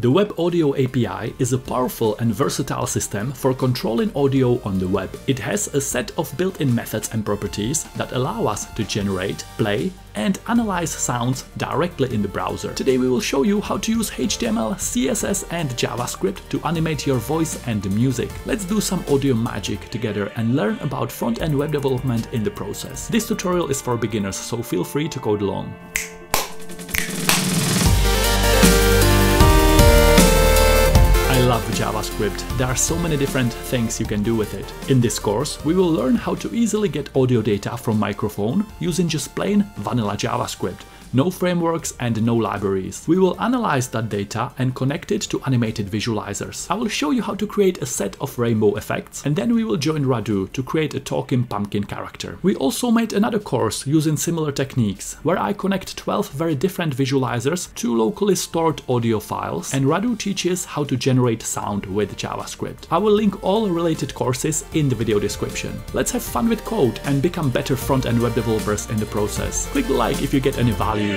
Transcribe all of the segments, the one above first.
The Web Audio API is a powerful and versatile system for controlling audio on the web. It has a set of built-in methods and properties that allow us to generate, play, and analyze sounds directly in the browser. Today we will show you how to use HTML, CSS and JavaScript to animate your voice and music. Let's do some audio magic together and learn about front-end web development in the process. This tutorial is for beginners, so feel free to code along. I love JavaScript. There are so many different things you can do with it. In this course, we will learn how to easily get audio data from microphone using just plain vanilla JavaScript. No frameworks and no libraries. We will analyze that data and connect it to animated visualizers. I will show you how to create a set of rainbow effects, and then we will join Radu to create a talking pumpkin character. We also made another course using similar techniques, where I connect 12 very different visualizers to locally stored audio files, and Radu teaches how to generate sound with JavaScript. I will link all related courses in the video description. Let's have fun with code and become better front-end web developers in the process. Click like if you get any value. The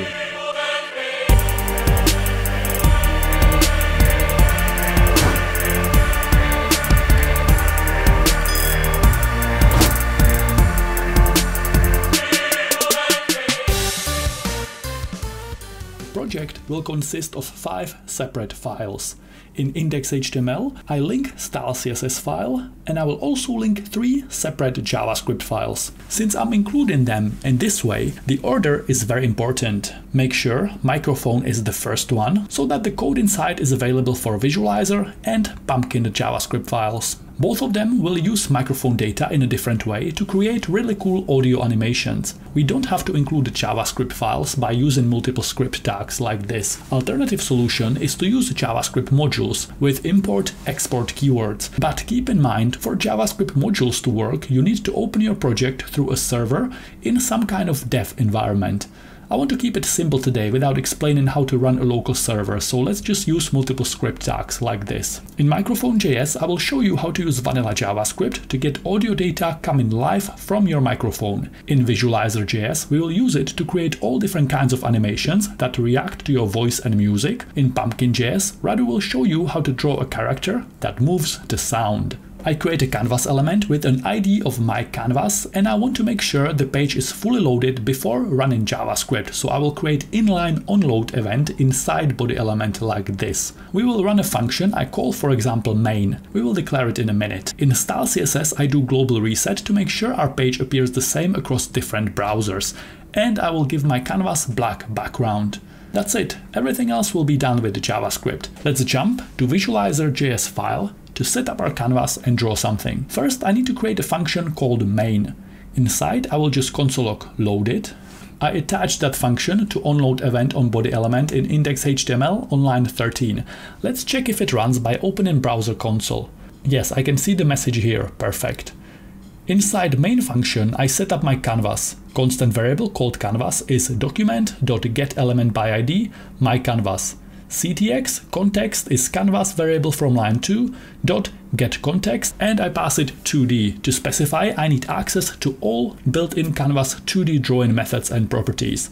project will consist of 5 separate files. In index.html, I link style.css file, and I will also link 3 separate JavaScript files. Since I'm including them in this way, the order is very important. Make sure microphone is the first one, so that the code inside is available for visualizer and pumpkin JavaScript files. Both of them will use microphone data in a different way to create really cool audio animations. We don't have to include the JavaScript files by using multiple script tags like this. Alternative solution is to use JavaScript modules with import-export keywords. But keep in mind, for JavaScript modules to work, you need to open your project through a server in some kind of dev environment. I want to keep it simple today without explaining how to run a local server, so let's just use multiple script tags like this. In Microphone.js, I will show you how to use vanilla JavaScript to get audio data coming live from your microphone. In Visualizer.js, we will use it to create all different kinds of animations that react to your voice and music. In Pumpkin.js, Radu will show you how to draw a character that moves the sound. I create a canvas element with an ID of my canvas, and I want to make sure the page is fully loaded before running JavaScript, so I will create inline onload event inside body element like this. We will run a function I call, for example, main. We will declare it in a minute. In style.css, I do global reset to make sure our page appears the same across different browsers, and I will give my canvas black background. That's it. Everything else will be done with the JavaScript. Let's jump to Visualizer.js file to set up our canvas and draw something. First, I need to create a function called main. Inside, I will just console log load it. I attach that function to onload event on body element in index.html on line 13. Let's check if it runs by opening browser console. Yes, I can see the message here. Perfect. Inside main function, I set up my canvas. Constant variable called canvas is document.getElementById myCanvas. CTX context is canvas variable from line 2 dot get context, and I pass it 2D. To specify, I need access to all built-in canvas 2D drawing methods and properties.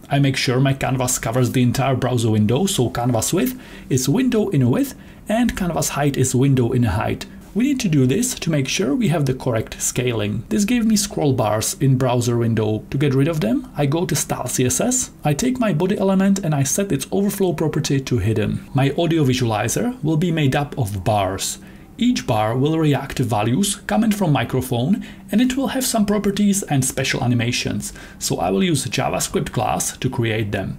I make sure my canvas covers the entire browser window, so canvas width is window in a width and canvas height is window in a height. We need to do this to make sure we have the correct scaling. This gave me scroll bars in browser window. To get rid of them, I go to style.css, I take my body element and I set its overflow property to hidden. My audio visualizer will be made up of bars. Each bar will react to values coming from microphone, and it will have some properties and special animations, so I will use a JavaScript class to create them.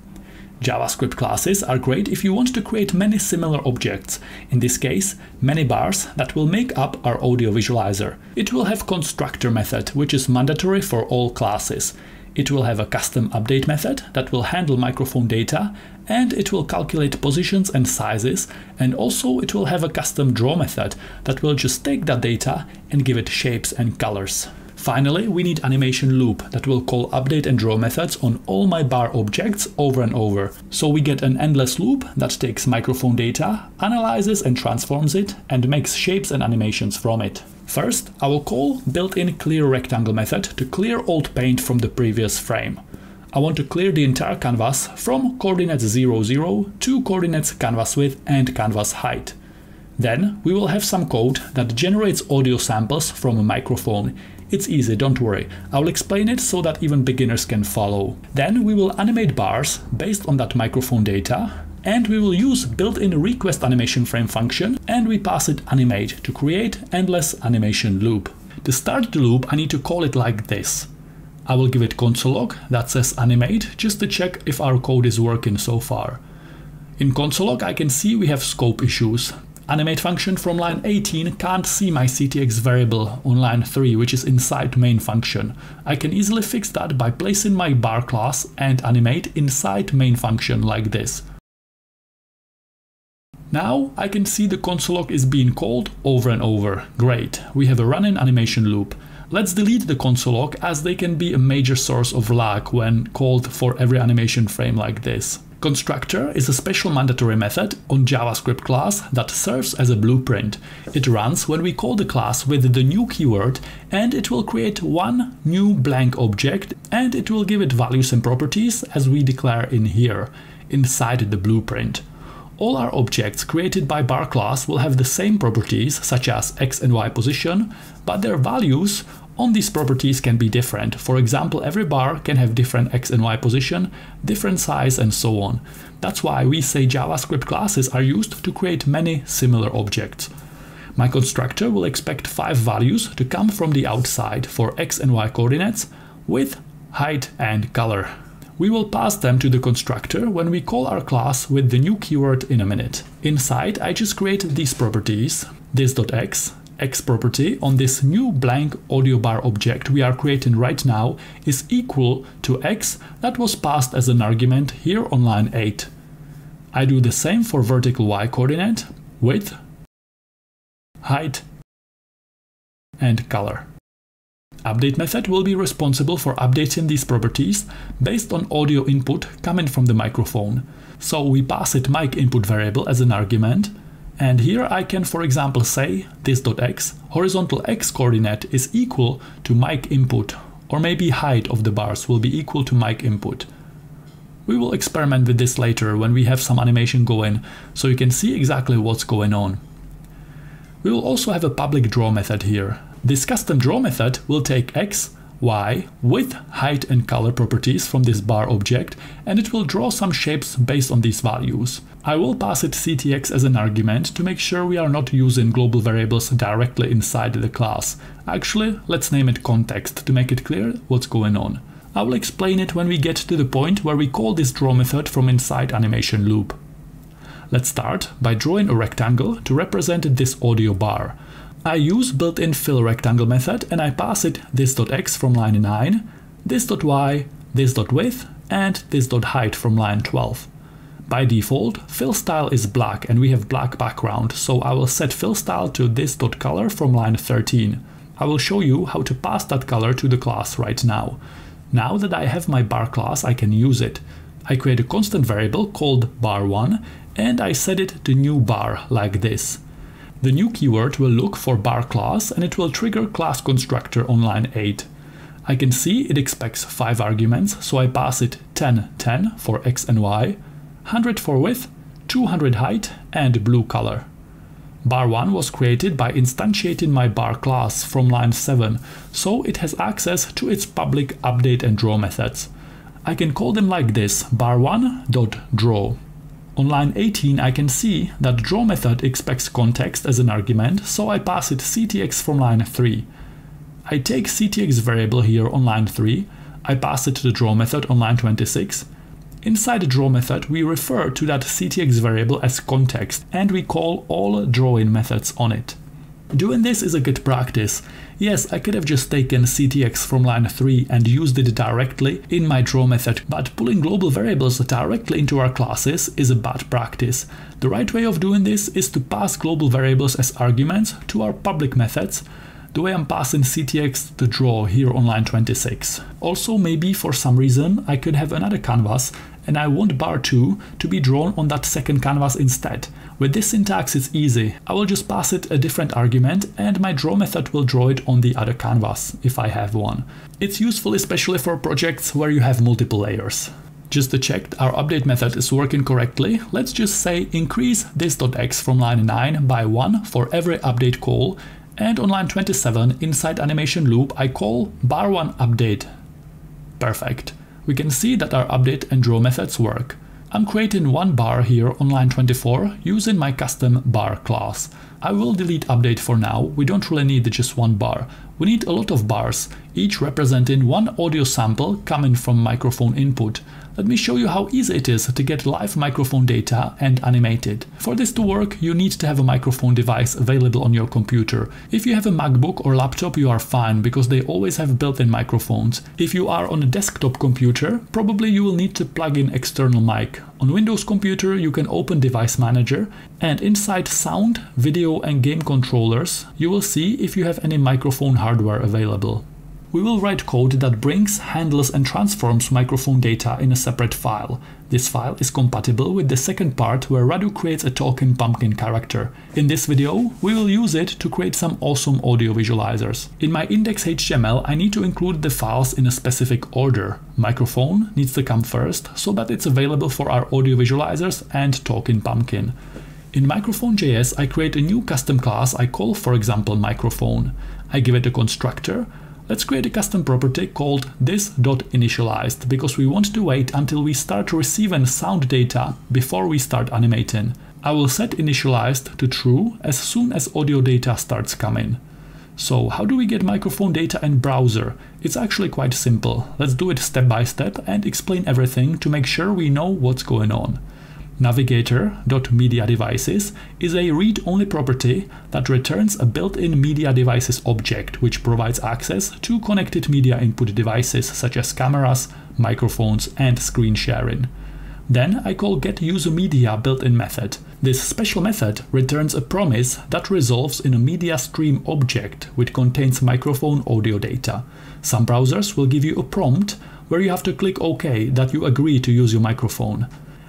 JavaScript classes are great if you want to create many similar objects, in this case many bars that will make up our audio visualizer. It will have constructor method, which is mandatory for all classes. It will have a custom update method that will handle microphone data, and it will calculate positions and sizes, and also it will have a custom draw method that will just take that data and give it shapes and colors. Finally, we need animation loop that will call update and draw methods on all my bar objects over and over. So we get an endless loop that takes microphone data, analyzes and transforms it, and makes shapes and animations from it. First, I will call built-in clear rectangle method to clear old paint from the previous frame. I want to clear the entire canvas from coordinates 0, 0 to coordinates canvas width and canvas height. Then we will have some code that generates audio samples from a microphone. It's easy, don't worry. I will explain it so that even beginners can follow. Then we will animate bars based on that microphone data, and we will use built-in request animation frame function, and we pass it animate to create endless animation loop. To start the loop, I need to call it like this. I will give it console log that says animate just to check if our code is working so far. In console log I can see we have scope issues. Animate function from line 18 can't see my CTX variable on line 3, which is inside main function. I can easily fix that by placing my bar class and animate inside main function like this. Now I can see the console log is being called over and over. Great, we have a running animation loop. Let's delete the console log as they can be a major source of lag when called for every animation frame like this. Constructor is a special mandatory method on JavaScript class that serves as a blueprint. It runs when we call the class with the new keyword, and it will create one new blank object, and it will give it values and properties as we declare in here, inside the blueprint. All our objects created by bar class will have the same properties such as X and Y position, but their values on these properties can be different. For example, every bar can have different X and Y position, different size and so on. That's why we say JavaScript classes are used to create many similar objects. My constructor will expect 5 values to come from the outside for X and Y coordinates, width, height and color. We will pass them to the constructor when we call our class with the new keyword in a minute. Inside I just create these properties, this.x, x property on this new blank audio bar object we are creating right now is equal to x that was passed as an argument here on line 8. I do the same for vertical y coordinate, width, height and color. Update method will be responsible for updating these properties based on audio input coming from the microphone. So we pass it mic input variable as an argument, and here I can for example say this.x horizontal x coordinate is equal to mic input, or maybe height of the bars will be equal to mic input. We will experiment with this later when we have some animation going, so you can see exactly what's going on. We will also have a public draw method here. This custom draw method will take x, y, width, height and color properties from this bar object, and it will draw some shapes based on these values. I will pass it CTX as an argument to make sure we are not using global variables directly inside the class. Actually, let's name it context to make it clear what's going on. I will explain it when we get to the point where we call this draw method from inside animation loop. Let's start by drawing a rectangle to represent this audio bar. I use built-in fill rectangle method and I pass it this.x from line 9, this.y, this.width and this.height from line 12. By default, fill style is black and we have black background, so I will set fill style to this.color from line 13. I will show you how to pass that color to the class right now. Now that I have my bar class, I can use it. I create a constant variable called bar1 and I set it to new bar like this. The new keyword will look for bar class and it will trigger class constructor on line 8. I can see it expects 5 arguments, so I pass it 10, 10 for x and y, 100 for width, 200 height and blue color. Bar1 was created by instantiating my bar class from line 7, so it has access to its public update and draw methods. I can call them like this, bar1.draw. On line 18 I can see that draw method expects context as an argument, so I pass it CTX from line 3. I take CTX variable here on line 3, I pass it to the draw method on line 26. Inside the draw method we refer to that CTX variable as context and we call all drawing methods on it. Doing this is a good practice. Yes, I could have just taken CTX from line 3 and used it directly in my draw method, but pulling global variables directly into our classes is a bad practice. The right way of doing this is to pass global variables as arguments to our public methods, the way I'm passing CTX to draw here on line 26. Also, maybe for some reason I could have another canvas and I want bar2 to be drawn on that second canvas instead. With this syntax it's easy. I will just pass it a different argument and my draw method will draw it on the other canvas, if I have one. It's useful especially for projects where you have multiple layers. Just to check our update method is working correctly, let's just say increase this.x from line 9 by 1 for every update call, and on line 27 inside animation loop I call bar1 update. Perfect. We can see that our update and draw methods work. I'm creating one bar here on line 24 using my custom bar class. I will delete update for now, we don't really need just one bar. We need a lot of bars, each representing one audio sample coming from microphone input. Let me show you how easy it is to get live microphone data and animate it. For this to work, you need to have a microphone device available on your computer. If you have a MacBook or laptop, you are fine because they always have built-in microphones. If you are on a desktop computer, probably you will need to plug in external mic. On Windows computer, you can open Device Manager and inside Sound, Video and Game Controllers, you will see if you have any microphone hardware available. We will write code that brings, handles and transforms microphone data in a separate file. This file is compatible with the second part where Radu creates a talking pumpkin character. In this video, we will use it to create some awesome audio visualizers. In my index.html, I need to include the files in a specific order. Microphone needs to come first so that it's available for our audio visualizers and talking pumpkin. In microphone.js, I create a new custom class I call, for example, microphone. I give it a constructor. Let's create a custom property called this.initialized because we want to wait until we start receiving sound data before we start animating. I will set initialized to true as soon as audio data starts coming. So how do we get microphone data in browser? It's actually quite simple. Let's do it step by step and explain everything to make sure we know what's going on. Navigator.mediaDevices is a read-only property that returns a built-in media devices object which provides access to connected media input devices such as cameras, microphones and screen sharing. Then I call getUserMedia built-in method. This special method returns a promise that resolves in a media stream object which contains microphone audio data. Some browsers will give you a prompt where you have to click OK that you agree to use your microphone.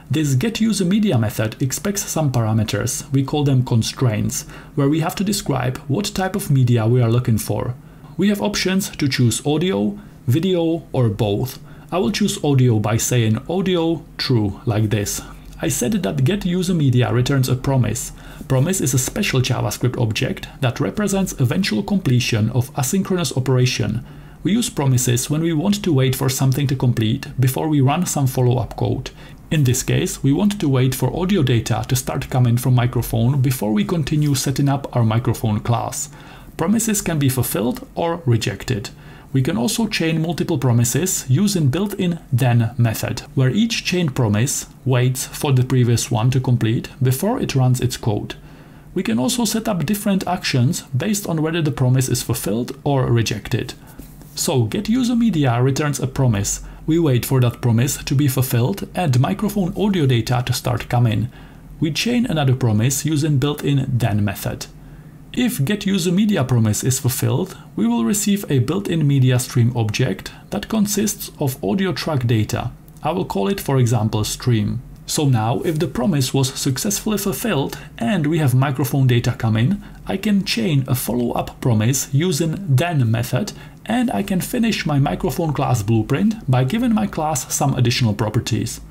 This getUserMedia method expects some parameters, we call them constraints, where we have to describe what type of media we are looking for. We have options to choose audio, video or both. I will choose audio by saying audio true like this. I said that getUserMedia returns a promise. Promise is a special JavaScript object that represents eventual completion of asynchronous operation. We use promises when we want to wait for something to complete before we run some follow-up code. In this case, we want to wait for audio data to start coming from microphone before we continue setting up our microphone class. Promises can be fulfilled or rejected. We can also chain multiple promises using built-in then method, where each chain promise waits for the previous one to complete before it runs its code. We can also set up different actions based on whether the promise is fulfilled or rejected. So getUserMedia returns a promise. We wait for that promise to be fulfilled and microphone audio data to start coming. We chain another promise using built-in then method. If getUserMedia promise is fulfilled, we will receive a built-in media stream object that consists of audio track data. I will call it, for example, stream. So now, if the promise was successfully fulfilled and we have microphone data coming, I can chain a follow-up promise using then method, and I can finish my microphone class blueprint by giving my class some additional properties.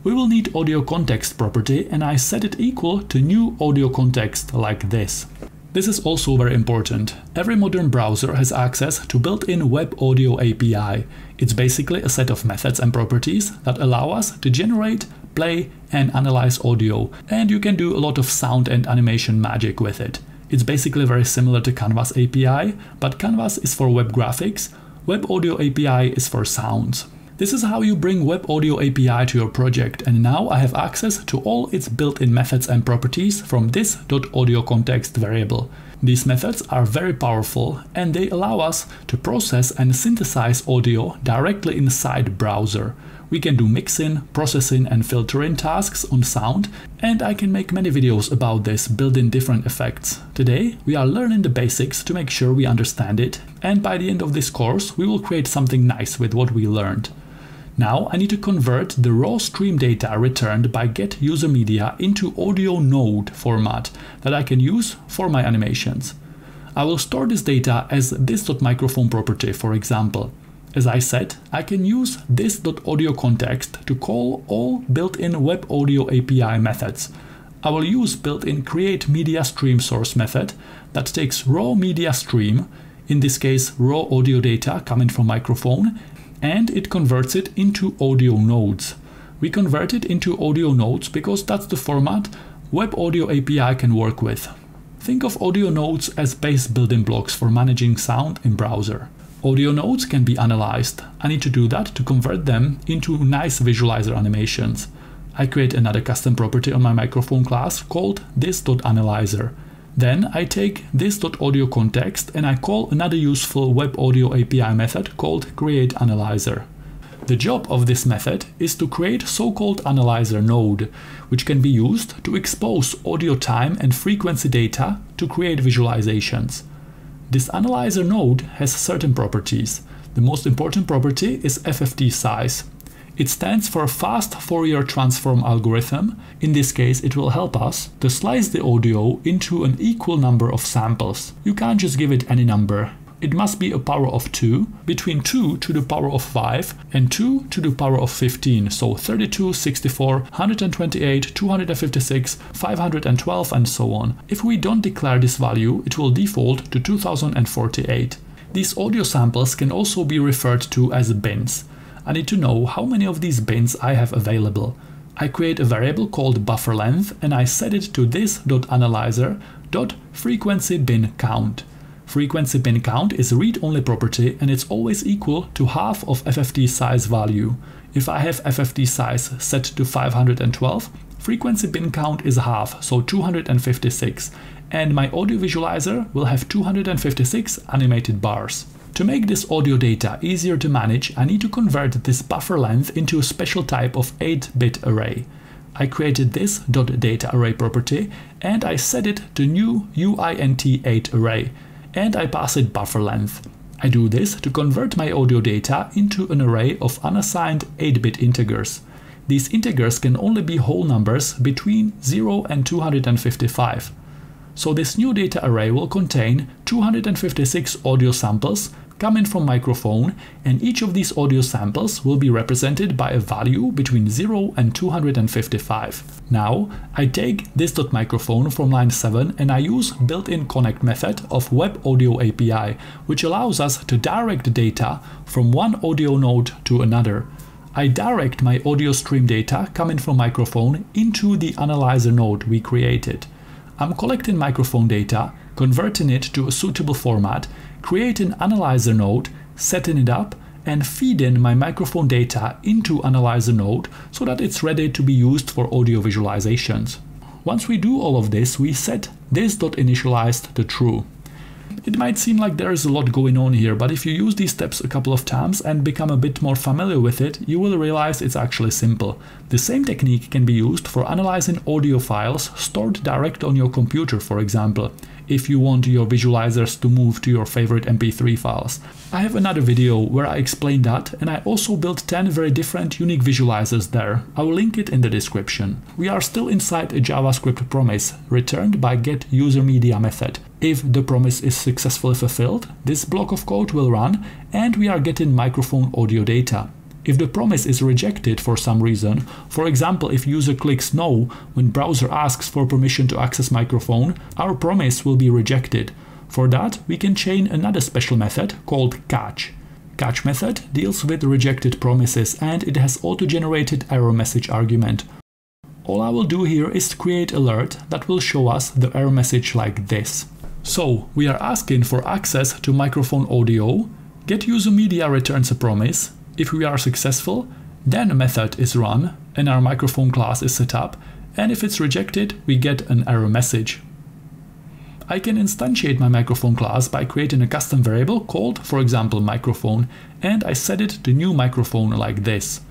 We will need audio context property, and I set it equal to new audio context like this. This is also very important. Every modern browser has access to built-in Web Audio API. It's basically a set of methods and properties that allow us to generate, play and analyze audio, and you can do a lot of sound and animation magic with it. It's basically very similar to Canvas API, but Canvas is for web graphics, Web Audio API is for sounds. This is how you bring Web Audio API to your project, and now I have access to all its built-in methods and properties from this .audioContext variable. These methods are very powerful and they allow us to process and synthesize audio directly inside browser. We can do mixing, processing and filtering tasks on sound, and I can make many videos about this, building different effects. Today we are learning the basics to make sure we understand it, and by the end of this course we will create something nice with what we learned. Now I need to convert the raw stream data returned by getUserMedia into audio node format that I can use for my animations. I will store this data as this.microphone property, for example. As I said, I can use this.audioContext to call all built-in Web Audio API methods. I will use built-in createMediaStream source method that takes raw media stream, in this case raw audio data coming from microphone, and it converts it into audio nodes. We convert it into audio nodes because that's the format Web Audio API can work with. Think of audio nodes as base building blocks for managing sound in browser. Audio nodes can be analyzed. I need to do that to convert them into nice visualizer animations. I create another custom property on my microphone class called this.analyzer. Then I take this.audioContext and I call another useful Web Audio API method called createAnalyzer. The job of this method is to create so-called analyzer node, which can be used to expose audio time and frequency data to create visualizations. This analyzer node has certain properties. The most important property is FFT size. It stands for Fast Fourier Transform Algorithm. In this case, it will help us to slice the audio into an equal number of samples. You can't just give it any number. It must be a power of 2, between 2 to the power of 5 and 2 to the power of 15, so 32, 64, 128, 256, 512 and so on. If we don't declare this value, it will default to 2048. These audio samples can also be referred to as bins. I need to know how many of these bins I have available. I create a variable called buffer length and I set it to this.analyzer.frequencyBinCount. Frequency bin count is a read-only property and it's always equal to half of FFT size value. If I have FFT size set to 512, frequency bin count is half, so 256, and my audio visualizer will have 256 animated bars. To make this audio data easier to manage, I need to convert this buffer length into a special type of 8-bit array. I created this .dataArray property and I set it to new uint8 array, and I pass it buffer length. I do this to convert my audio data into an array of unassigned 8-bit integers. These integers can only be whole numbers between 0 and 255. So this new data array will contain 256 audio samples coming from microphone, and each of these audio samples will be represented by a value between 0 and 255. Now I take this.microphone from line 7 and I use built-in connect method of Web Audio API, which allows us to direct data from one audio node to another. I direct my audio stream data coming from microphone into the analyzer node we created. I'm collecting microphone data, converting it to a suitable format, creating an analyzer node, setting it up, and feeding my microphone data into analyzer node so that it's ready to be used for audio visualizations. Once we do all of this, we set this.initialized to true. It might seem like there is a lot going on here, but if you use these steps a couple of times and become a bit more familiar with it, you will realize it's actually simple. The same technique can be used for analyzing audio files stored direct on your computer, for example, if you want your visualizers to move to your favorite MP3 files. I have another video where I explain that, and I also built 10 very different unique visualizers there. I will link it in the description. We are still inside a JavaScript promise returned by getUserMedia method. If the promise is successfully fulfilled, this block of code will run and we are getting microphone audio data. If the promise is rejected for some reason, for example if user clicks no when browser asks for permission to access microphone, our promise will be rejected. For that we can chain another special method called catch. Catch method deals with rejected promises and it has auto-generated error message argument. All I will do here is create alert that will show us the error message like this. So we are asking for access to microphone audio, getUserMedia returns a promise. If we are successful, then a method is run and our microphone class is set up, and if it's rejected, we get an error message. I can instantiate my microphone class by creating a custom variable called, for example, microphone, and I set it to new microphone like this.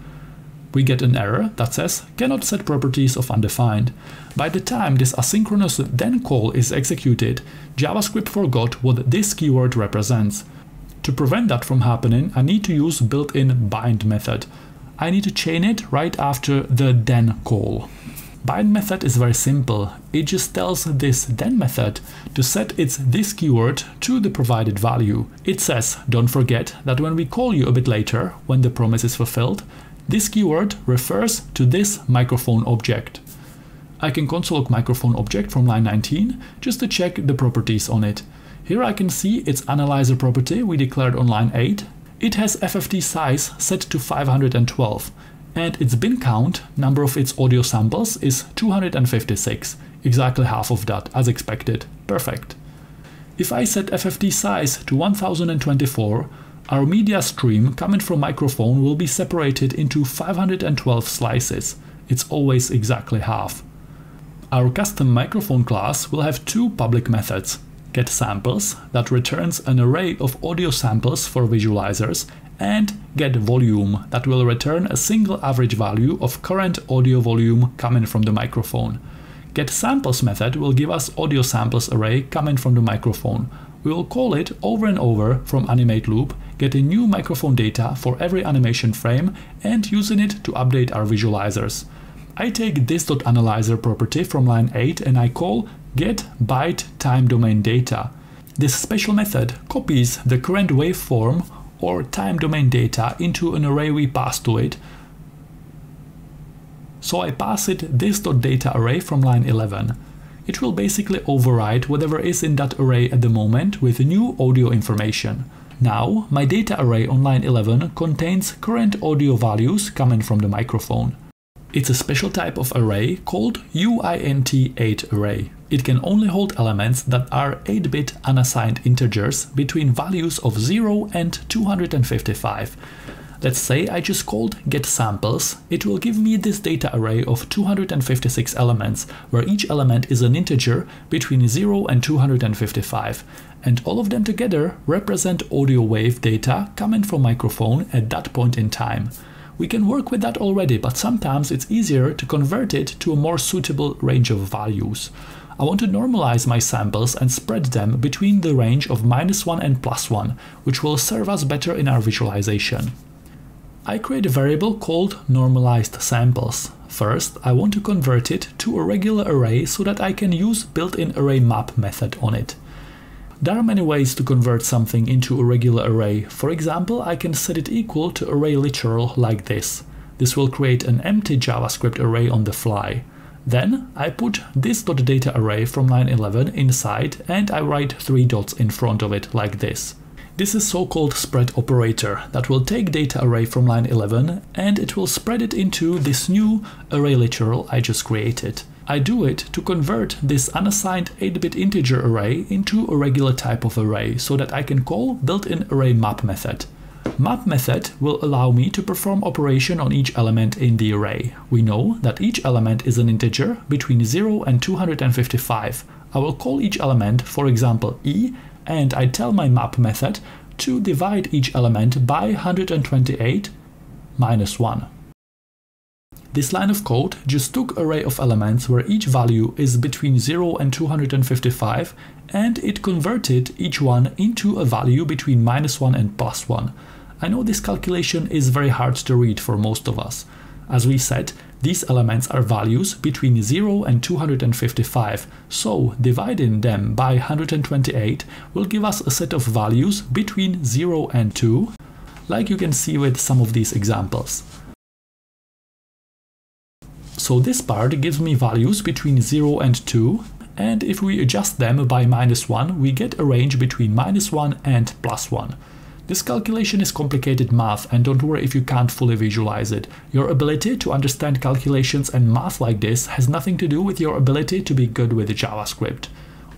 We get an error that says cannot set properties of undefined. By the time this asynchronous then call is executed, JavaScript forgot what this keyword represents. To prevent that from happening, I need to use built-in bind method. I need to chain it right after the then call. Bind method is very simple. It just tells this then method to set its this keyword to the provided value. It says, don't forget that when we call you a bit later, when the promise is fulfilled, this keyword refers to this microphone object. I can console log microphone object from line 19 just to check the properties on it. Here I can see its analyzer property we declared on line 8. It has FFT size set to 512 and its bin count, number of its audio samples, is 256, exactly half of that as expected. Perfect. If I set FFT size to 1024, our media stream coming from microphone will be separated into 512 slices. It's always exactly half. Our custom microphone class will have two public methods: getSamples, that returns an array of audio samples for visualizers, and getVolume, that will return a single average value of current audio volume coming from the microphone. getSamples method will give us audio samples array coming from the microphone. We will call it over and over from animate loop, getting new microphone data for every animation frame and using it to update our visualizers. I take this.analyzer property from line 8 and I call getByteTimeDomainData. This special method copies the current waveform or time domain data into an array we pass to it. So I pass it this.data array from line 11. It will basically override whatever is in that array at the moment with new audio information. Now my data array on line 11 contains current audio values coming from the microphone. It's a special type of array called UINT8 array. It can only hold elements that are 8-bit unassigned integers between values of 0 and 255. Let's say I just called getSamples. It will give me this data array of 256 elements, where each element is an integer between 0 and 255. And all of them together represent audio wave data coming from microphone at that point in time. We can work with that already, but sometimes it's easier to convert it to a more suitable range of values. I want to normalize my samples and spread them between the range of -1 and +1, which will serve us better in our visualization. I create a variable called normalized samples. First, I want to convert it to a regular array so that I can use built-in ArrayMap method on it. There are many ways to convert something into a regular array. For example, I can set it equal to ArrayLiteral like this. This will create an empty JavaScript array on the fly. Then I put this.data array from line 11 inside and I write 3 dots in front of it like this. This is so-called spread operator that will take data array from line 11 and it will spread it into this new ArrayLiteral I just created. I do it to convert this unassigned 8-bit integer array into a regular type of array so that I can call built-in ArrayMap method. Map method will allow me to perform operation on each element in the array. We know that each element is an integer between 0 and 255. I will call each element, for example e, and I tell my map method to divide each element by 128 minus 1. This line of code just took an array of elements where each value is between 0 and 255 and it converted each one into a value between -1 and +1. I know this calculation is very hard to read for most of us. As we said, these elements are values between 0 and 255, so dividing them by 128 will give us a set of values between 0 and 2, like you can see with some of these examples. So this part gives me values between 0 and 2, and if we adjust them by -1, we get a range between -1 and +1. This calculation is complicated math, and don't worry if you can't fully visualize it. Your ability to understand calculations and math like this has nothing to do with your ability to be good with JavaScript.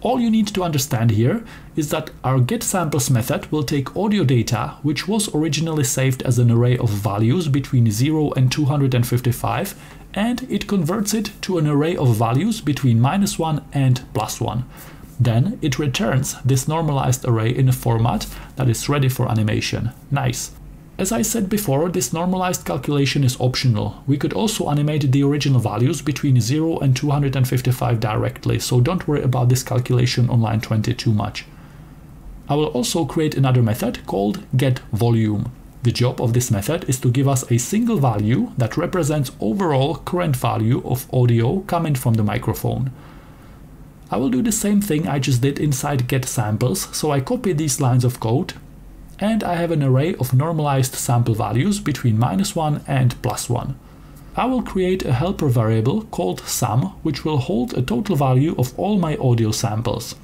All you need to understand here is that our getSamples method will take audio data, which was originally saved as an array of values between 0 and 255, and it converts it to an array of values between -1 and +1. Then it returns this normalized array in a format that is ready for animation. Nice. As I said before, this normalized calculation is optional. We could also animate the original values between 0 and 255 directly, so don't worry about this calculation on line 20 too much. I will also create another method called getVolume. The job of this method is to give us a single value that represents overall current value of audio coming from the microphone. I will do the same thing I just did inside getSamples, so I copy these lines of code, and I have an array of normalized sample values between -1 and +1. I will create a helper variable called sum, which will hold a total value of all my audio samples.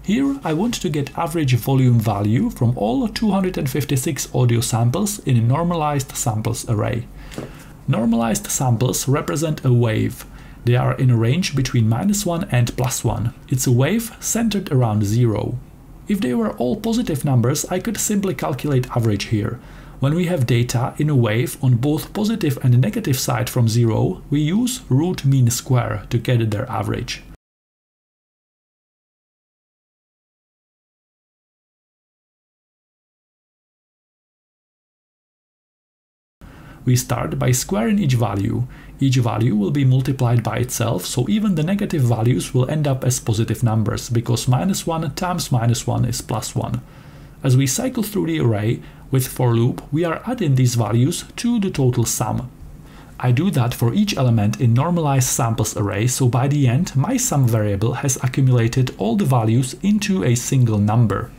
Here I want to get average volume value from all 256 audio samples in a normalized samples array. Normalized samples represent a wave. They are in a range between -1 and +1. It's a wave centered around 0. If they were all positive numbers, I could simply calculate average here. When we have data in a wave on both positive and negative side from 0, we use root mean square to get their average. We start by squaring each value. Each value will be multiplied by itself, so even the negative values will end up as positive numbers, because -1 times -1 is +1. As we cycle through the array with for loop, we are adding these values to the total sum. I do that for each element in normalized samples array, so by the end my sum variable has accumulated all the values into a single number.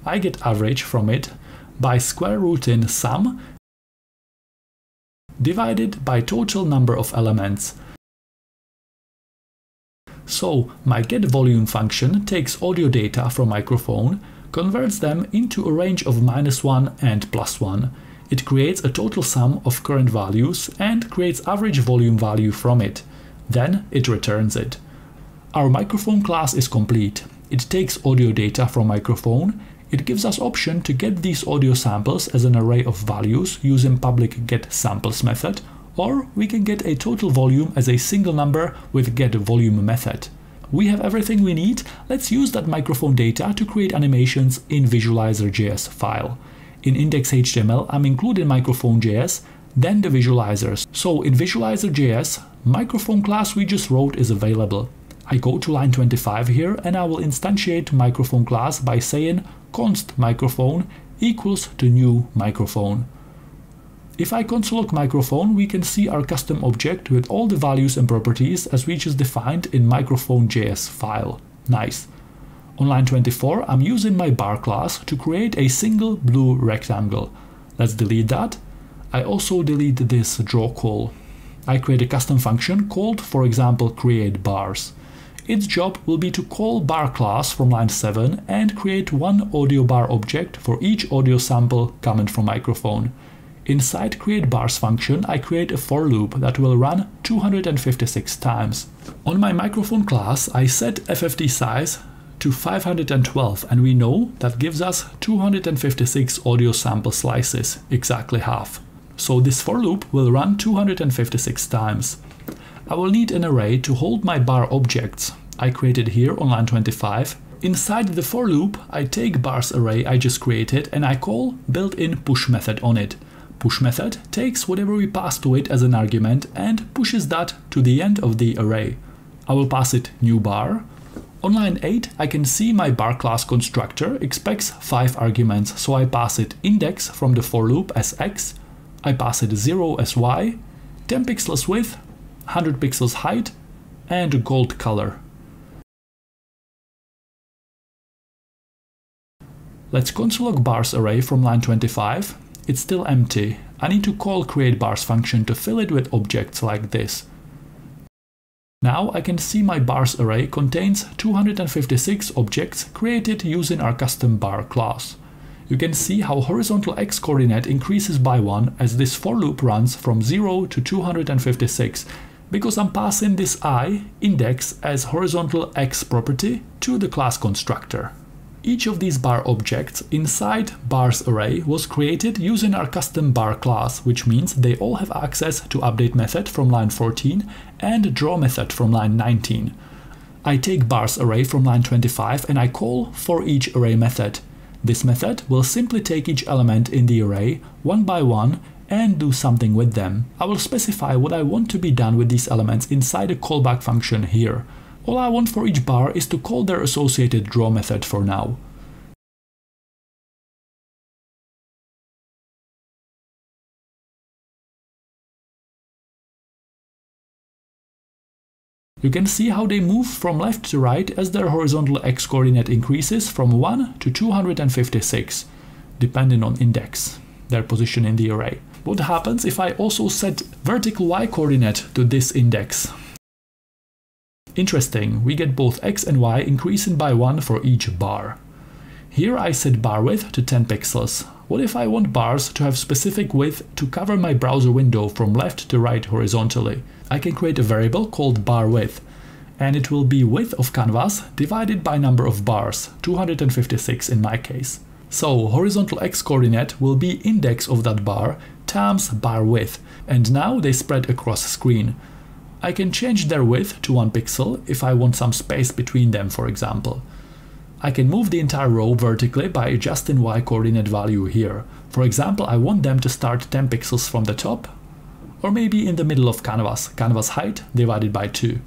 I get average from it by square rooting sum divided by total number of elements. So my getVolume function takes audio data from microphone, converts them into a range of -1 and +1. It creates a total sum of current values and creates average volume value from it. Then it returns it. Our microphone class is complete. It takes audio data from microphone. It gives us option to get these audio samples as an array of values using public getSamples method, or we can get a total volume as a single number with getVolume method. We have everything we need. Let's use that microphone data to create animations in Visualizer.js file. In index.html, I'm including microphone.js, then the visualizers. So in Visualizer.js, microphone class we just wrote is available. I go to line 25 here and I will instantiate microphone class by saying const microphone equals to new microphone. If I console.log microphone, we can see our custom object with all the values and properties as we just defined in microphone.js file. Nice. On line 24, I'm using my bar class to create a single blue rectangle. Let's delete that. I also delete this draw call. I create a custom function called, for example, createBars. Its job will be to call bar class from line 7 and create one audio bar object for each audio sample coming from microphone. Inside createBars function, I create a for loop that will run 256 times. On my microphone class, I set FFT size to 512, and we know that gives us 256 audio sample slices, exactly half. So this for loop will run 256 times. I will need an array to hold my bar objects. I created here on line 25. Inside the for loop, I take bars array I just created and I call built-in push method on it. Push method takes whatever we pass to it as an argument and pushes that to the end of the array. I will pass it new bar. On line 8, I can see my bar class constructor expects 5 arguments, so I pass it index from the for loop as x, I pass it 0 as y, 10 pixels width, 100 pixels height, and gold color. Let's console.log bars array from line 25. It's still empty. I need to call createBars function to fill it with objects like this. Now I can see my bars array contains 256 objects created using our custom bar class. You can see how horizontal x coordinate increases by 1 as this for loop runs from 0 to 256, because I'm passing this I, index, as horizontal x property to the class constructor. Each of these bar objects inside bars array was created using our custom bar class, which means they all have access to update method from line 14 and draw method from line 19. I take bars array from line 25 and I call for each array method. This method will simply take each element in the array one by one and do something with them. I will specify what I want to be done with these elements inside a callback function here. All I want for each bar is to call their associated draw method for now. You can see how they move from left to right as their horizontal x-coordinate increases from 1 to 256, depending on index, their position in the array. What happens if I also set vertical y-coordinate to this index? Interesting, we get both x and y increasing by 1 for each bar. Here I set bar width to 10 pixels. What if I want bars to have specific width to cover my browser window from left to right horizontally? I can create a variable called bar width, and it will be width of canvas divided by number of bars, 256 in my case. So horizontal x-coordinate will be index of that bar times bar width, and now they spread across screen. I can change their width to 1 pixel if I want some space between them, for example. I can move the entire row vertically by adjusting y-coordinate value here. For example, I want them to start 10 pixels from the top, or maybe in the middle of canvas height divided by 2.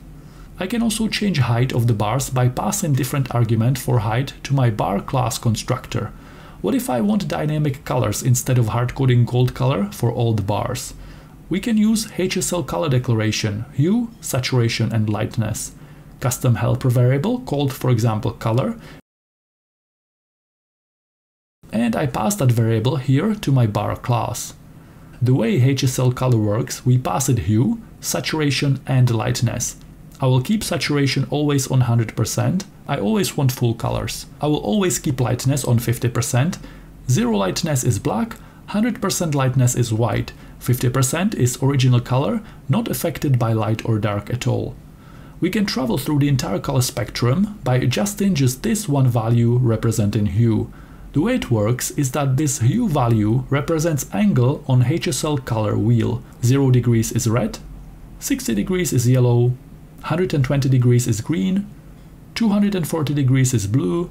I can also change height of the bars by passing different argument for height to my bar class constructor. What if I want dynamic colors instead of hard-coding gold color for all the bars? We can use HSL color declaration, hue, saturation and lightness. Custom helper variable called, for example, color, and I pass that variable here to my bar class. The way HSL color works, we pass it hue, saturation and lightness. I will keep saturation always on 100%, I always want full colors. I will always keep lightness on 50%, 0 lightness is black, 100% lightness is white, 50% is original color, not affected by light or dark at all. We can travel through the entire color spectrum by adjusting just this one value representing hue. The way it works is that this hue value represents angle on HSL color wheel. 0 degrees is red, 60 degrees is yellow, 120 degrees is green, 240 degrees is blue,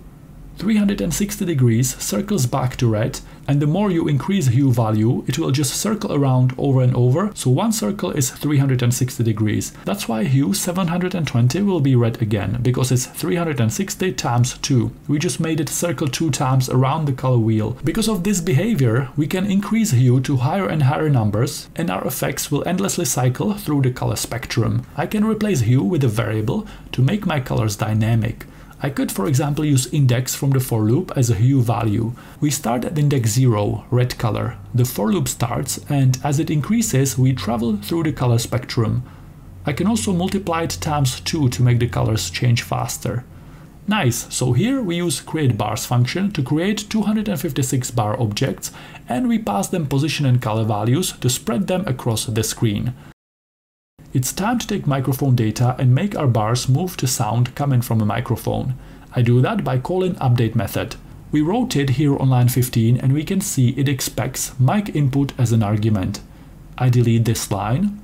360 degrees circles back to red, and the more you increase hue value, it will just circle around over and over, so one circle is 360 degrees. That's why hue 720 will be red again, because it's 360 times 2. We just made it circle 2 times around the color wheel. Because of this behavior, we can increase hue to higher and higher numbers, and our effects will endlessly cycle through the color spectrum. I can replace hue with a variable to make my colors dynamic. I could, for example, use index from the for loop as a hue value. We start at index 0, red color. The for loop starts, and as it increases, we travel through the color spectrum. I can also multiply it times 2 to make the colors change faster. Nice, so here we use createBars function to create 256 bar objects, and we pass them position and color values to spread them across the screen. It's time to take microphone data and make our bars move to sound coming from a microphone. I do that by calling update method. We wrote it here on line 15 and we can see it expects mic input as an argument. I delete this line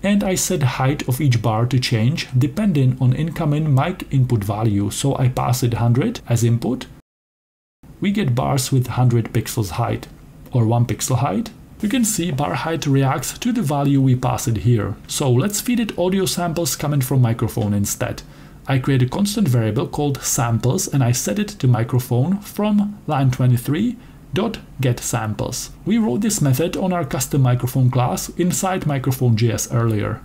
and I set height of each bar to change depending on incoming mic input value, so I pass it 100 as input. We get bars with 100 pixels height or 1 pixel height. You can see bar height reacts to the value we pass it here. So let's feed it audio samples coming from microphone instead. I create a constant variable called samples and I set it to microphone from line 23.getSamples. We wrote this method on our custom microphone class inside microphone.js earlier.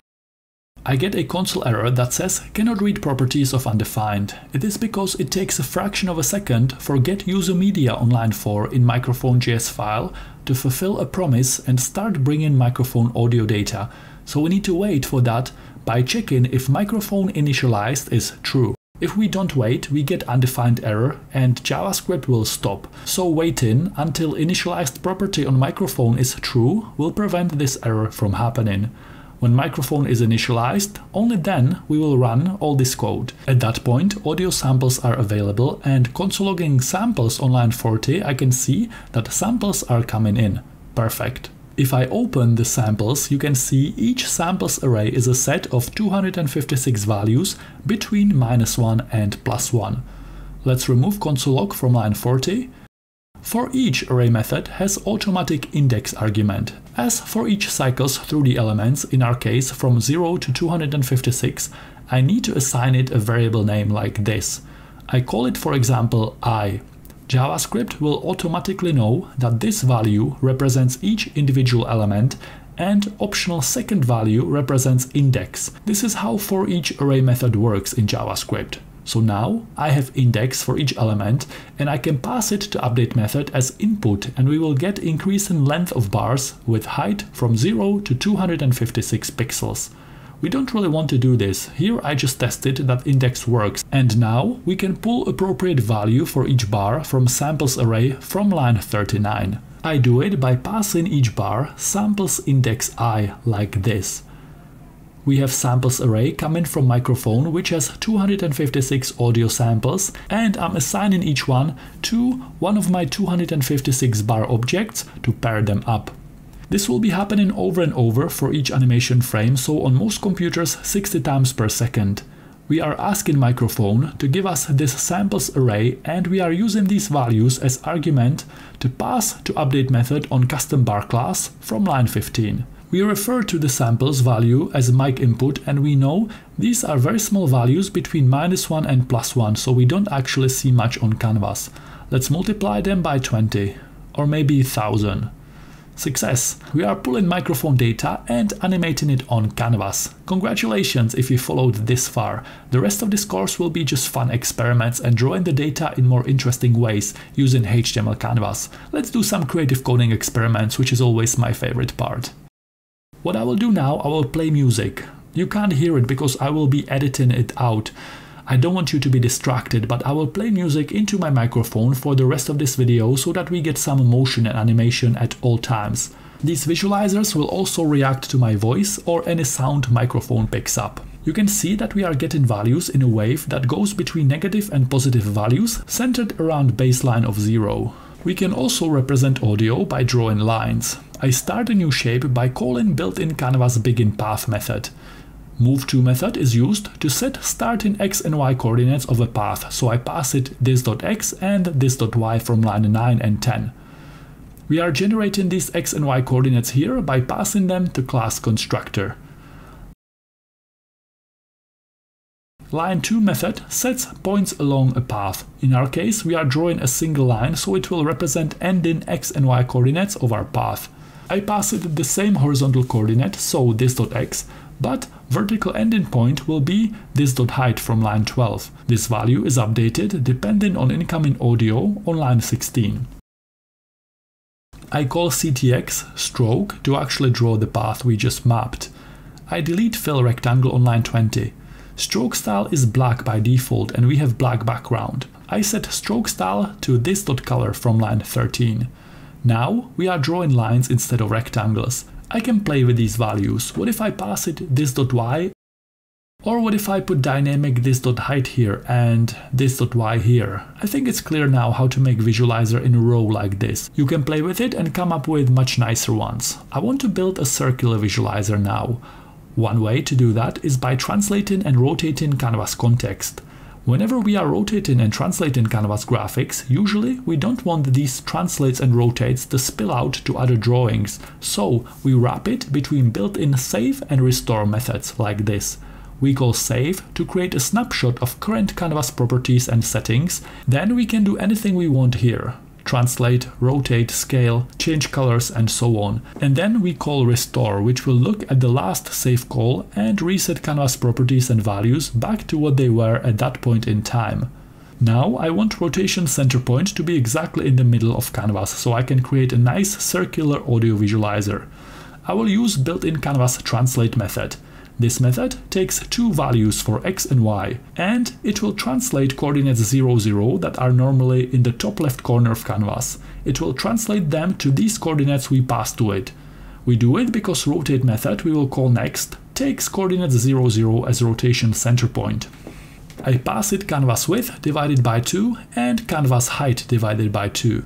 I get a console error that says cannot read properties of undefined. It is because it takes a fraction of a second for get user media on line 4 in microphone.js file to fulfill a promise and start bringing microphone audio data. So we need to wait for that by checking if microphone initialized is true. If we don't wait, we get undefined error and JavaScript will stop. So waiting until initialized property on microphone is true will prevent this error from happening. When microphone is initialized, only then we will run all this code. At that point, audio samples are available, and console logging samples on line 40, I can see that samples are coming in. Perfect. If I open the samples, you can see each samples array is a set of 256 values between -1 and +1. Let's remove console log from line 40. For each array method has automatic index argument. As for each cycles through the elements, in our case from 0 to 256, I need to assign it a variable name like this. I call it, for example, I. JavaScript will automatically know that this value represents each individual element and optional second value represents index. This is how for each array method works in JavaScript. So now I have index for each element and I can pass it to update method as input, and we will get increase in length of bars with height from 0 to 256 pixels. We don't really want to do this. Here I just tested that index works, and now we can pull appropriate value for each bar from samples array from line 39. I do it by passing each bar samples index I like this. We have samples array coming from microphone, which has 256 audio samples, and I'm assigning each one to one of my 256 bar objects to pair them up. This will be happening over and over for each animation frame, so on most computers 60 times per second. We are asking microphone to give us this samples array, and we are using these values as argument to pass to update method on custom bar class from line 15. We refer to the samples value as mic input, and we know these are very small values between -1 and +1, so we don't actually see much on canvas. Let's multiply them by 20 or maybe 1000. Success! We are pulling microphone data and animating it on canvas. Congratulations if you followed this far. The rest of this course will be just fun experiments and drawing the data in more interesting ways using HTML canvas. Let's do some creative coding experiments, which is always my favorite part. What I will do now, I will play music. You can't hear it because I will be editing it out. I don't want you to be distracted, but I will play music into my microphone for the rest of this video so that we get some motion and animation at all times. These visualizers will also react to my voice or any sound microphone picks up. You can see that we are getting values in a wave that goes between negative and positive values centered around baseline of 0. We can also represent audio by drawing lines. I start a new shape by calling built-in canvas begin path method. Move to method is used to set starting x and y coordinates of a path, so I pass it this.x and this.y from line 9 and 10. We are generating these x and y coordinates here by passing them to class constructor. Line 2 method sets points along a path. In our case, we are drawing a single line, so it will represent ending x and y coordinates of our path. I pass it the same horizontal coordinate, so this.x, but vertical ending point will be this.height from line 12. This value is updated depending on incoming audio on line 16. I call ctx stroke to actually draw the path we just mapped. I delete fill rectangle on line 20. Stroke style is black by default and we have black background. I set stroke style to this.color from line 13. Now we are drawing lines instead of rectangles. I can play with these values. What if I pass it this.y? Or what if I put dynamic this.height here and this.y here? I think it's clear now how to make visualizer in a row like this. You can play with it and come up with much nicer ones. I want to build a circular visualizer now. One way to do that is by translating and rotating canvas context. Whenever we are rotating and translating canvas graphics, usually we don't want these translates and rotates to spill out to other drawings, so we wrap it between built-in save and restore methods like this. We call save to create a snapshot of current canvas properties and settings, then we can do anything we want here. Translate, rotate, scale, change colors and so on. And then we call restore, which will look at the last save call and reset canvas properties and values back to what they were at that point in time. Now I want rotation center point to be exactly in the middle of canvas, so I can create a nice circular audio visualizer. I will use built-in canvas translate method. This method takes two values for x and y, and it will translate coordinates 0, 0 that are normally in the top left corner of canvas. It will translate them to these coordinates we pass to it. We do it because rotate method we will call next takes coordinates 0, 0 as rotation center point. I pass it canvas width divided by 2 and canvas height divided by 2.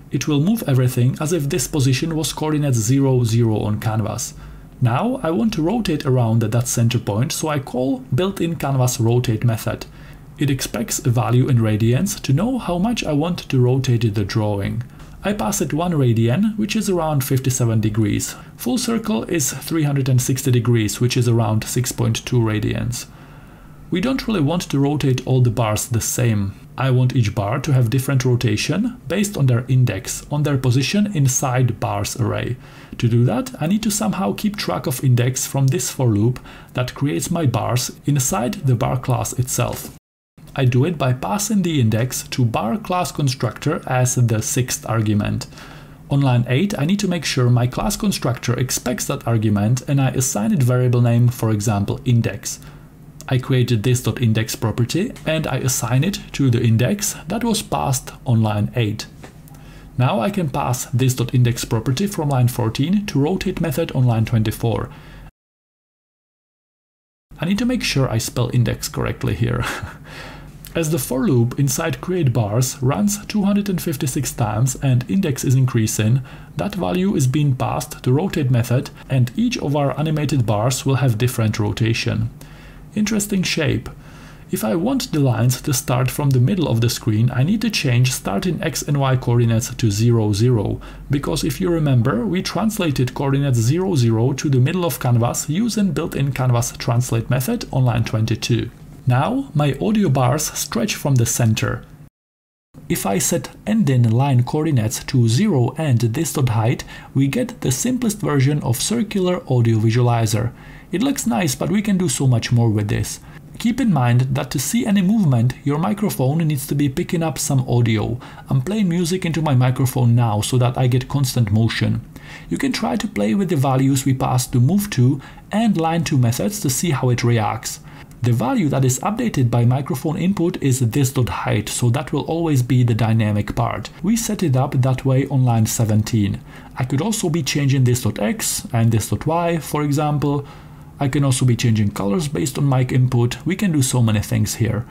It will move everything as if this position was coordinates 0, 0 on canvas. Now I want to rotate around at that center point, so I call built-in canvas rotate method. It expects a value in radians to know how much I want to rotate the drawing. I pass it 1 radian, which is around 57 degrees. Full circle is 360 degrees, which is around 6.2 radians. We don't really want to rotate all the bars the same. I want each bar to have different rotation based on their index, on their position inside bars array. To do that, I need to somehow keep track of index from this for loop that creates my bars inside the bar class itself. I do it by passing the index to bar class constructor as the 6th argument. On line 8, I need to make sure my class constructor expects that argument and I assign it variable name, for example, index. I created this.index property and I assign it to the index that was passed on line 8. Now I can pass this.index property from line 14 to rotate method on line 24. I need to make sure I spell index correctly here. As the for loop inside create bars runs 256 times and index is increasing, that value is being passed to rotate method and each of our animated bars will have different rotation. Interesting shape. If I want the lines to start from the middle of the screen, I need to change starting x and y coordinates to 0, 0, because if you remember, we translated coordinates 0, 0 to the middle of canvas using built-in canvas translate method on line 22. Now my audio bars stretch from the center. If I set ending line coordinates to 0 and this.height, we get the simplest version of circular audio visualizer. It looks nice, but we can do so much more with this. Keep in mind that to see any movement, your microphone needs to be picking up some audio. I'm playing music into my microphone now so that I get constant motion. You can try to play with the values we passed to move to and line 2 methods to see how it reacts. The value that is updated by microphone input is this.height, so that will always be the dynamic part. We set it up that way on line 17. I could also be changing this.x and this.y, for example. I can also be changing colors based on mic input. We can do so many things here.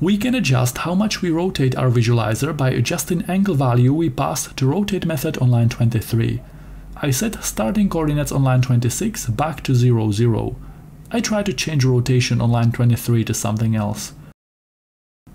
We can adjust how much we rotate our visualizer by adjusting angle value we pass to rotate method on line 23. I set starting coordinates on line 26 back to 0, 0. I try to change rotation on line 23 to something else.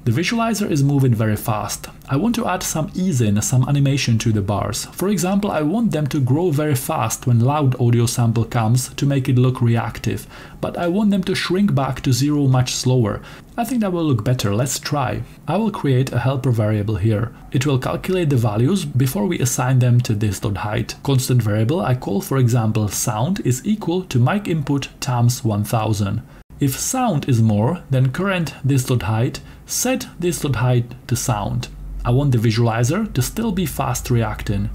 The visualizer is moving very fast. I want to add some ease-in, some animation to the bars. For example, I want them to grow very fast when loud audio sample comes to make it look reactive, but I want them to shrink back to 0 much slower. I think that will look better. Let's try. I will create a helper variable here. It will calculate the values before we assign them to this.height. Constant variable I call, for example, sound is equal to mic input times 1000. If sound is more than current this.height, set this.height to sound. I want the visualizer to still be fast reacting.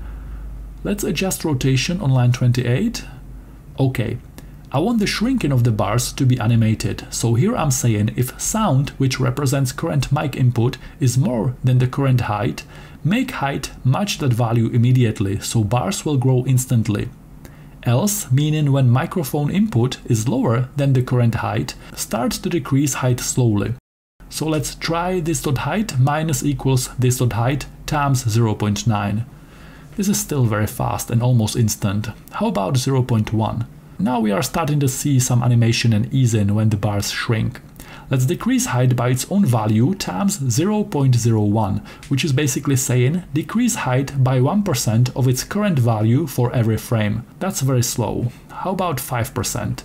Let's adjust rotation on line 28. Okay. I want the shrinking of the bars to be animated, so here I'm saying if sound, which represents current mic input, is more than the current height, make height match that value immediately, so bars will grow instantly. Else, meaning when microphone input is lower than the current height, start to decrease height slowly. So let's try this.height minus equals this.height times 0.9. This is still very fast and almost instant. How about 0.1? Now we are starting to see some animation and ease in when the bars shrink. Let's decrease height by its own value times 0.01, which is basically saying decrease height by 1% of its current value for every frame. That's very slow. How about 5%?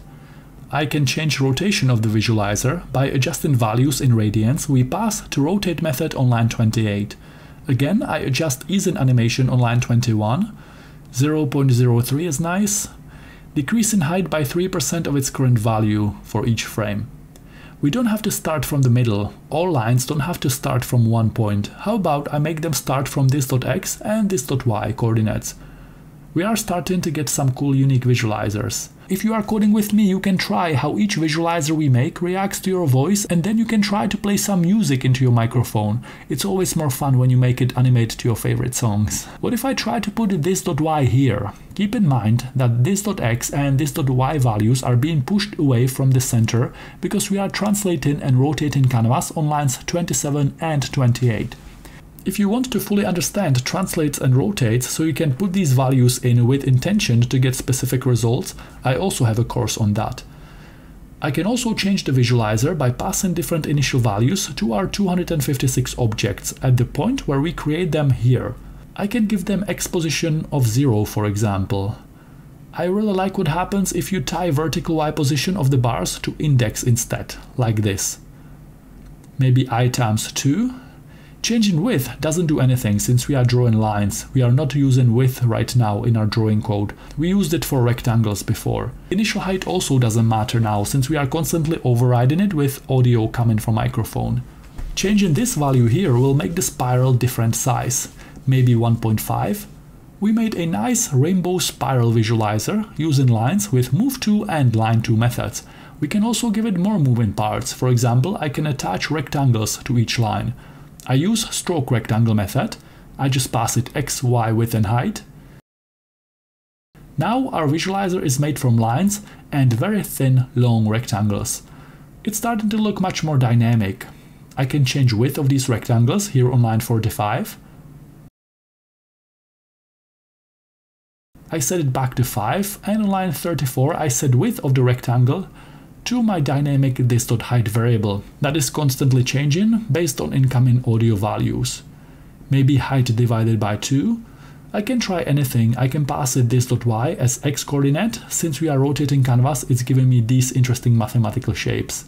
I can change rotation of the visualizer by adjusting values in radians we pass to rotate method on line 28. Again, I adjust ease in animation on line 21. 0.03 is nice. Decrease in height by 3% of its current value for each frame. We don't have to start from the middle. All lines don't have to start from one point. How about I make them start from this.x and this.y coordinates? We are starting to get some cool unique visualizers. If you are coding with me, you can try how each visualizer we make reacts to your voice, and then you can try to play some music into your microphone. It's always more fun when you make it animate to your favorite songs. What if I try to put this.y here? Keep in mind that this.x and this.y values are being pushed away from the center because we are translating and rotating canvas on lines 27 and 28. If you want to fully understand translates and rotates so you can put these values in with intention to get specific results, I also have a course on that. I can also change the visualizer by passing different initial values to our 256 objects at the point where we create them here. I can give them X position of 0, for example. I really like what happens if you tie vertical Y position of the bars to index instead, like this. maybe I times 2. Changing width doesn't do anything since we are drawing lines. We are not using width right now in our drawing code. We used it for rectangles before. Initial height also doesn't matter now since we are constantly overriding it with audio coming from microphone. Changing this value here will make the spiral different size, maybe 1.5. We made a nice rainbow spiral visualizer using lines with move to and line to methods. We can also give it more moving parts. For example, I can attach rectangles to each line. I use stroke rectangle method. I just pass it x, y, width and height. Now our visualizer is made from lines and very thin, long rectangles. It's starting to look much more dynamic. I can change width of these rectangles here on line 45. I set it back to 5, and on line 34 I set width of the rectangle to my dynamic this.height variable that is constantly changing based on incoming audio values. Maybe height divided by 2. I can try anything. I can pass it this.y as x coordinate. Since we are rotating canvas, it's giving me these interesting mathematical shapes.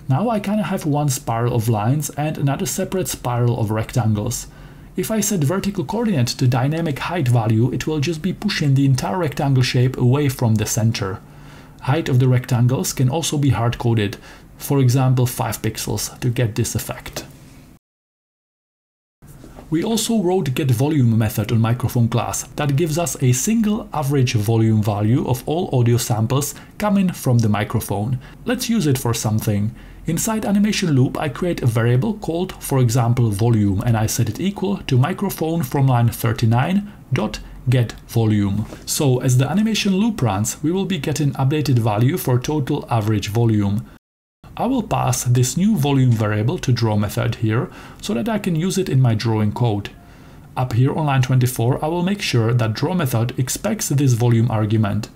Now I kind of have one spiral of lines and another separate spiral of rectangles. If I set vertical coordinate to dynamic height value, it will just be pushing the entire rectangle shape away from the center. Height of the rectangles can also be hard-coded, for example 5 pixels, to get this effect. We also wrote getVolume method on microphone class that gives us a single average volume value of all audio samples coming from the microphone. Let's use it for something. Inside animation loop I create a variable called, for example, volume, and I set it equal to microphone from line 39 dot get volume. So as the animation loop runs, we will be getting updated value for total average volume. I will pass this new volume variable to draw method here so that I can use it in my drawing code. Up here on line 24 I will make sure that draw method expects this volume argument.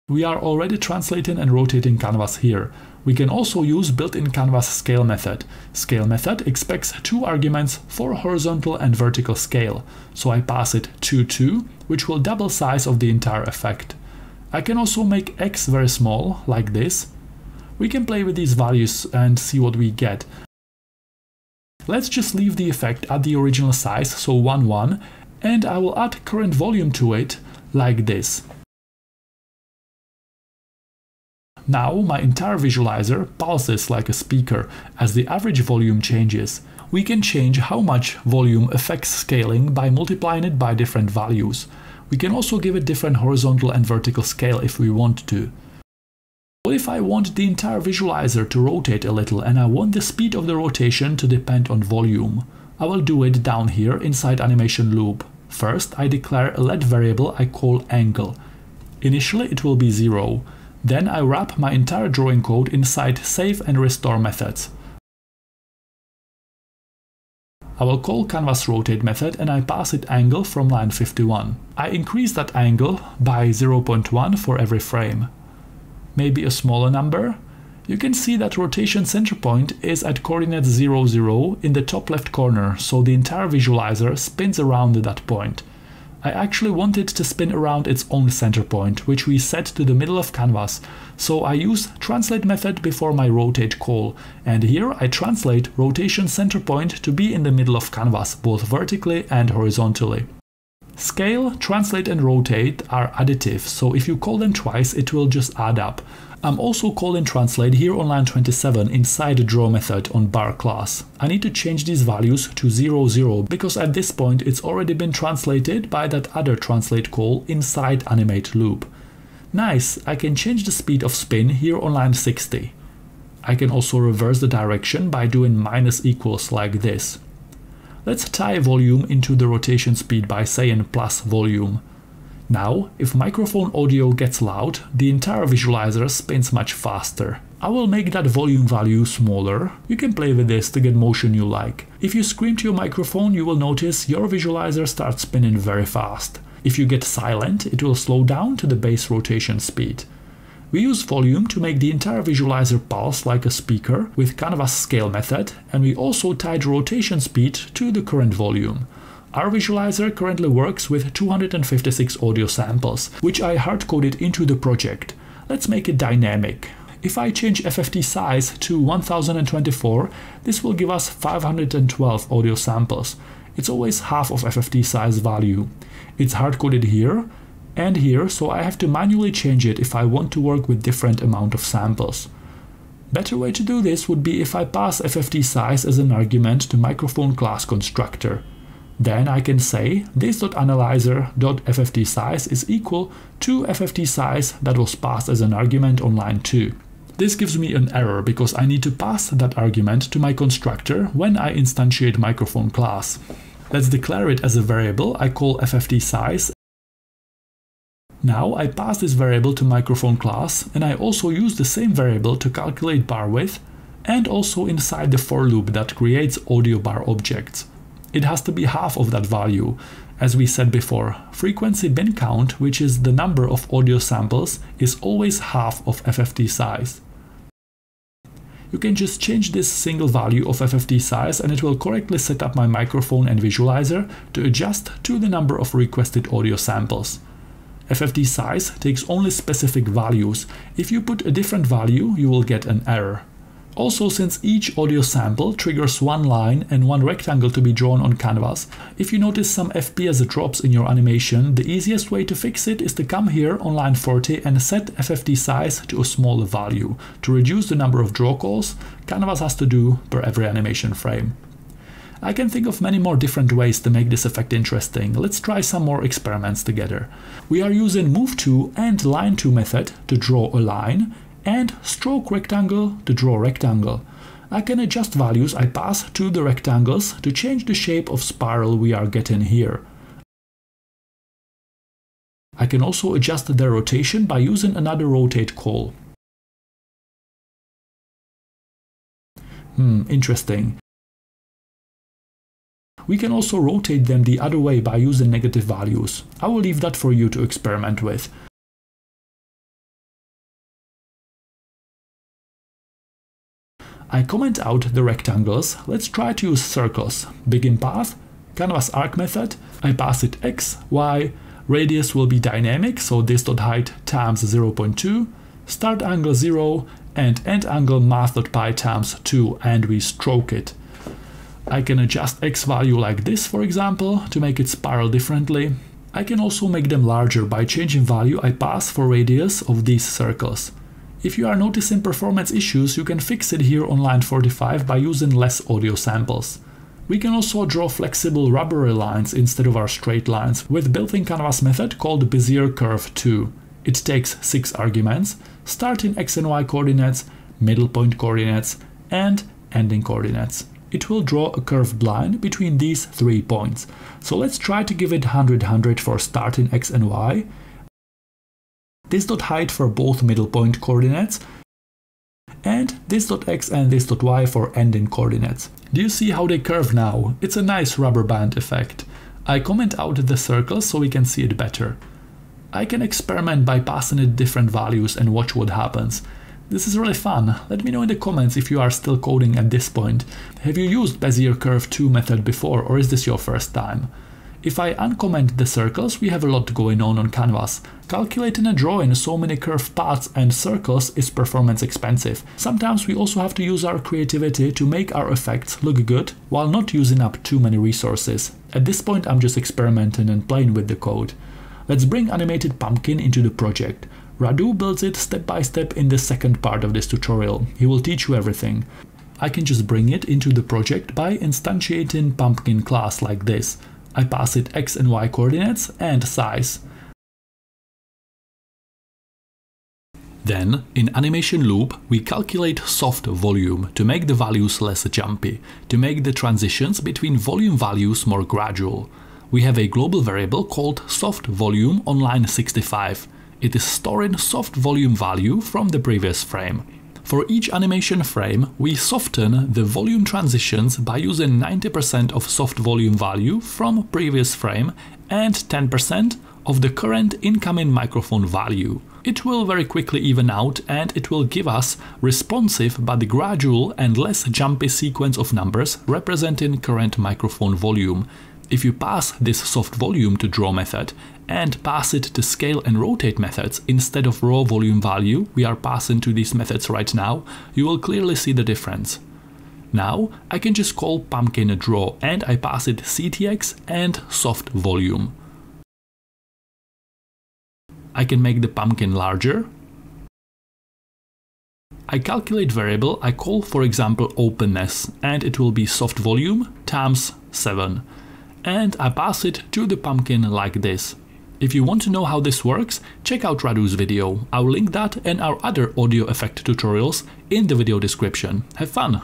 We are already translating and rotating canvas here. We can also use built-in canvas scale method. Scale method expects 2 arguments for horizontal and vertical scale, so I pass it 2, which will double size of the entire effect. I can also make x very small, like this. We can play with these values and see what we get. Let's just leave the effect at the original size, so 1, and I will add current volume to it, like this. Now my entire visualizer pulses like a speaker as the average volume changes. We can change how much volume affects scaling by multiplying it by different values. We can also give it different horizontal and vertical scale if we want to. What if I want the entire visualizer to rotate a little and I want the speed of the rotation to depend on volume? I will do it down here inside animation loop. First I declare a let variable I call angle. Initially it will be 0. Then I wrap my entire drawing code inside save and restore methods. I will call canvas rotate method and I pass it angle from line 51. I increase that angle by 0.1 for every frame. Maybe a smaller number. You can see that rotation center point is at coordinate 0, 0 in the top left corner, so the entire visualizer spins around that point. I actually want it to spin around its own center point, which we set to the middle of canvas, so I use translate method before my rotate call, and here I translate rotation center point to be in the middle of canvas, both vertically and horizontally. Scale, translate and rotate are additive, so if you call them twice it will just add up. I'm also calling translate here on line 27 inside the draw method on bar class. I need to change these values to 0, 0 because at this point it's already been translated by that other translate call inside animate loop. Nice, I can change the speed of spin here on line 60. I can also reverse the direction by doing minus equals like this. Let's tie volume into the rotation speed by saying plus volume. Now, if microphone audio gets loud, the entire visualizer spins much faster. I will make that volume value smaller. You can play with this to get motion you like. If you scream to your microphone, you will notice your visualizer starts spinning very fast. If you get silent, it will slow down to the base rotation speed. We use volume to make the entire visualizer pulse like a speaker with canvas scale method, and we also tied rotation speed to the current volume. Our visualizer currently works with 256 audio samples, which I hard-coded into the project. Let's make it dynamic. If I change FFT size to 1024, this will give us 512 audio samples. It's always half of FFT size value. It's hard-coded here and here, so I have to manually change it if I want to work with different amount of samples. Better way to do this would be if I pass FFT size as an argument to microphone class constructor. Then I can say this.analyzer.FFT size is equal to FFT size that was passed as an argument on line 2. This gives me an error because I need to pass that argument to my constructor when I instantiate microphone class. Let's declare it as a variable I call FFT size. Now I pass this variable to microphone class, and I also use the same variable to calculate bar width and also inside the for loop that creates audio bar objects. It has to be half of that value. As we said before, frequency bin count, which is the number of audio samples, is always half of FFT size. You can just change this single value of FFT size and it will correctly set up my microphone and visualizer to adjust to the number of requested audio samples. FFT size takes only specific values. If you put a different value, you will get an error. Also, since each audio sample triggers one line and one rectangle to be drawn on canvas, if you notice some FPS drops in your animation, the easiest way to fix it is to come here on line 40 and set FFT size to a smaller value to reduce the number of draw calls canvas has to do per every animation frame. I can think of many more different ways to make this effect interesting. Let's try some more experiments together. We are using move to and line to method to draw a line, and stroke rectangle to draw rectangle. I can adjust values I pass to the rectangles to change the shape of spiral we are getting here. I can also adjust their rotation by using another rotate call. Interesting. We can also rotate them the other way by using negative values. I will leave that for you to experiment with. I comment out the rectangles. Let's try to use circles. Begin path, canvas arc method. I pass it x, y, radius will be dynamic, so this.height times 0.2, start angle 0, and end angle math.pi times 2, and we stroke it. I can adjust x value like this, for example, to make it spiral differently. I can also make them larger by changing value I pass for radius of these circles. If you are noticing performance issues, you can fix it here on line 45 by using less audio samples. We can also draw flexible rubbery lines instead of our straight lines with built-in canvas method called Bezier Curve 2. It takes 6 arguments, starting x and y coordinates, middle point coordinates, and ending coordinates. It will draw a curved line between these 3 points. So let's try to give it 100 for starting x and y, this.height for both middle point coordinates, and this.x and this.y for ending coordinates. Do you see how they curve now? It's a nice rubber band effect. I comment out the circles so we can see it better. I can experiment by passing it different values and watch what happens. This is really fun. Let me know in the comments if you are still coding at this point. Have you used Bezier Curve 2 method before, or is this your first time? If I uncomment the circles, we have a lot going on canvas. Calculating and drawing so many curved paths and circles is performance expensive. Sometimes we also have to use our creativity to make our effects look good while not using up too many resources. At this point I'm just experimenting and playing with the code. Let's bring animated pumpkin into the project. Radu builds it step by step in the second part of this tutorial. He will teach you everything. I can just bring it into the project by instantiating pumpkin class like this. I pass it x and y coordinates and size. Then, in animation loop, we calculate soft volume to make the values less jumpy, to make the transitions between volume values more gradual. We have a global variable called soft volume on line 65. It is storing soft volume value from the previous frame. For each animation frame, we soften the volume transitions by using 90% of soft volume value from previous frame and 10% of the current incoming microphone value. It will very quickly even out and it will give us responsive but gradual and less jumpy sequence of numbers representing current microphone volume. If you pass this soft volume to draw method and pass it to scale and rotate methods instead of raw volume value we are passing to these methods right now, you will clearly see the difference. Now I can just call pumpkin draw and I pass it CTX and soft volume. I can make the pumpkin larger. I calculate variable, I call for example openness, and it will be soft volume times 7. And I pass it to the pumpkin like this. If you want to know how this works, check out Radu's video. I'll link that and our other audio effect tutorials in the video description. Have fun!